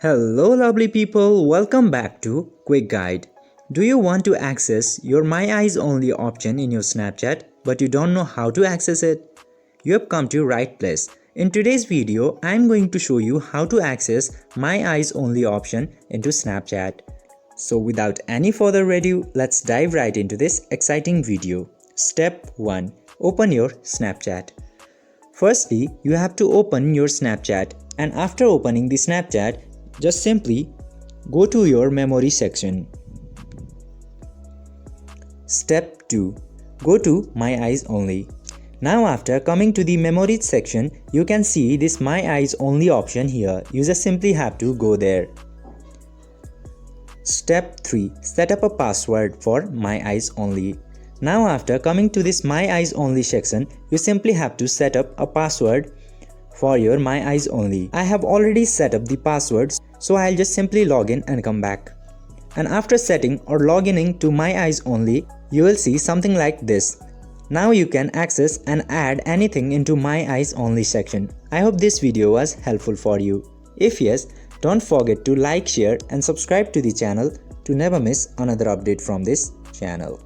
Hello lovely people, welcome back to Quick Guide. Do you want to access your My Eyes Only option in your Snapchat but you don't know how to access it? You have come to right place. In today's video, I am going to show you how to access My Eyes Only option into Snapchat. So without any further ado, let's dive right into this exciting video. Step 1. Open your Snapchat. Firstly, you have to open your Snapchat, and after opening the Snapchat, just simply go to your memory section. Step 2. Go to My Eyes Only. Now after coming to the memories section, you can see this My Eyes Only option here. You just simply have to go there. Step 3. Set up a password for My Eyes Only. Now after coming to this My Eyes Only section, you simply have to set up a password for your My Eyes Only. I have already set up the passwords, so I'll just simply log in and come back. And after setting or logging in to My Eyes Only, you will see something like this. Now you can access and add anything into My Eyes Only section. I hope this video was helpful for you. If yes, don't forget to like, share and subscribe to the channel to never miss another update from this channel.